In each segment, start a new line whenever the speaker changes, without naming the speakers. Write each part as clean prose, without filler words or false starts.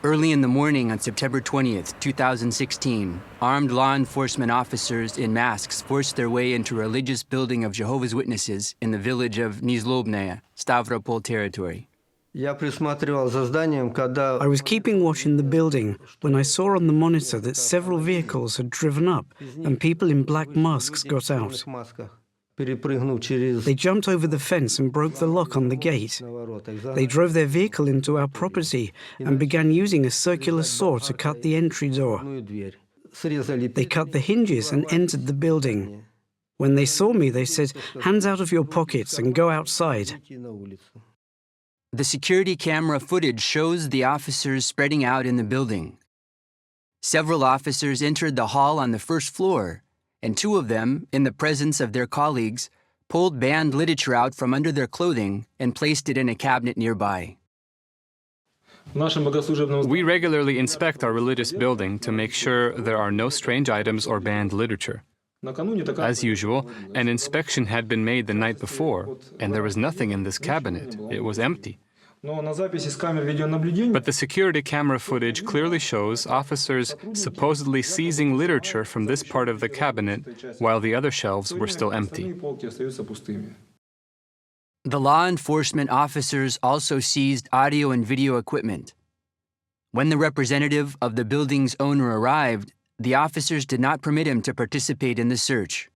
Early in the morning on September 20th, 2016, armed law enforcement officers in masks forced their way into a religious building of Jehovah's Witnesses in the village of Nezlobnaja, Stavropol territory.
I was keeping watch in the building when I saw on the monitor that several vehicles had driven up and people in black masks got out. They jumped over the fence and broke the lock on the gate. They drove their vehicle into our property and began using a circular saw to cut the entry door. They cut the hinges and entered the building. When they saw me, they said, "Hands out of your pockets and go outside."
The security camera footage shows the officers spreading out in the building. Several officers entered the hall on the first floor, and two of them, in the presence of their colleagues, pulled banned literature out from under their clothing and placed it in a cabinet nearby.
We regularly inspect our religious building to make sure there are no strange items or banned literature. As usual, an inspection had been made the night before, and there was nothing in this cabinet. It was empty. But the security camera footage clearly shows officers supposedly seizing literature from this part of the cabinet while the other shelves were still empty.
The law enforcement officers also seized audio and video equipment. When the representative of the building's owner arrived, the officers did not permit him to participate in the search.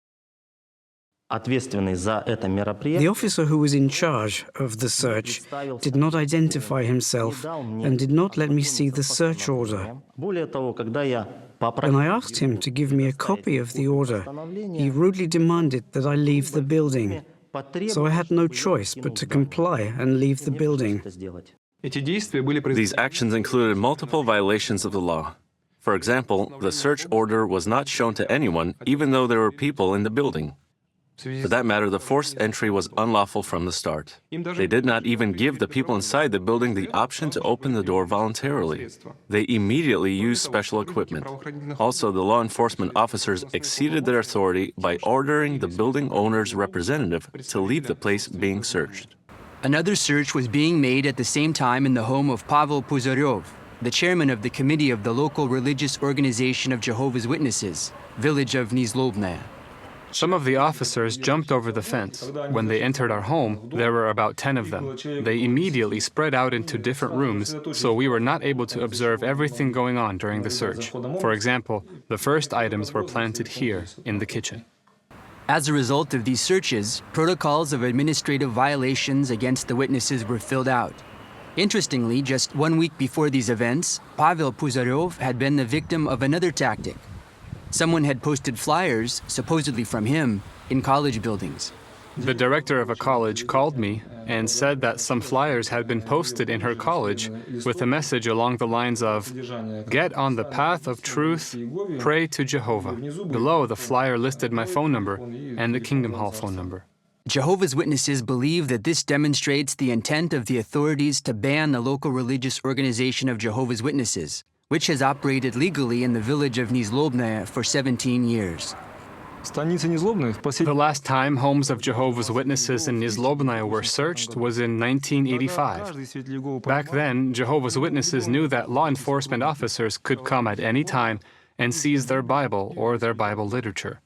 The officer who was in charge of the search did not identify himself and did not let me see the search order. When I asked him to give me a copy of the order, he rudely demanded that I leave the building. So I had no choice but to comply and leave the building.
These actions included multiple violations of the law. For example, the search order was not shown to anyone, even though there were people in the building. For that matter, the forced entry was unlawful from the start. They did not even give the people inside the building the option to open the door voluntarily. They immediately used special equipment. Also, the law enforcement officers exceeded their authority by ordering the building owner's representative to leave the place being searched.
Another search was being made at the same time in the home of Pavel Puzaryov, the chairman of the committee of the local religious organization of Jehovah's Witnesses, village of Nezlobnaja.
Some of the officers jumped over the fence. When they entered our home, there were about 10 of them. They immediately spread out into different rooms, so we were not able to observe everything going on during the search. For example, the first items were planted here, in the kitchen.
As a result of these searches, protocols of administrative violations against the witnesses were filled out. Interestingly, just 1 week before these events, Pavel Puzaryov had been the victim of another tactic. Someone had posted flyers, supposedly from him, in college buildings.
The director of a college called me and said that some flyers had been posted in her college with a message along the lines of, "Get on the path of truth, pray to Jehovah." Below, the flyer listed my phone number and the Kingdom Hall phone number.
Jehovah's Witnesses believe that this demonstrates the intent of the authorities to ban the local religious organization of Jehovah's Witnesses, which has operated legally in the village of Nezlobnaja for 17 years.
The last time homes of Jehovah's Witnesses in Nezlobnaja were searched was in 1985. Back then, Jehovah's Witnesses knew that law enforcement officers could come at any time and seize their Bible or their Bible literature.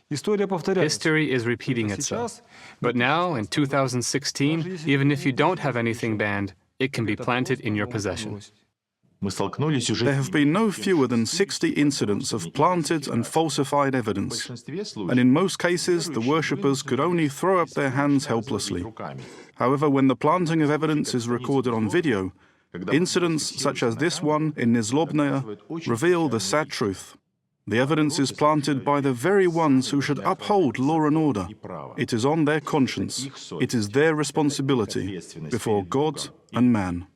History is repeating itself. But now, in 2016, even if you don't have anything banned, it can be planted in your possession.
There have been no fewer than 60 incidents of planted and falsified evidence, and in most cases the worshippers could only throw up their hands helplessly. However, when the planting of evidence is recorded on video, incidents such as this one in Nezlobnaja reveal the sad truth. The evidence is planted by the very ones who should uphold law and order. It is on their conscience. It is their responsibility before God and man.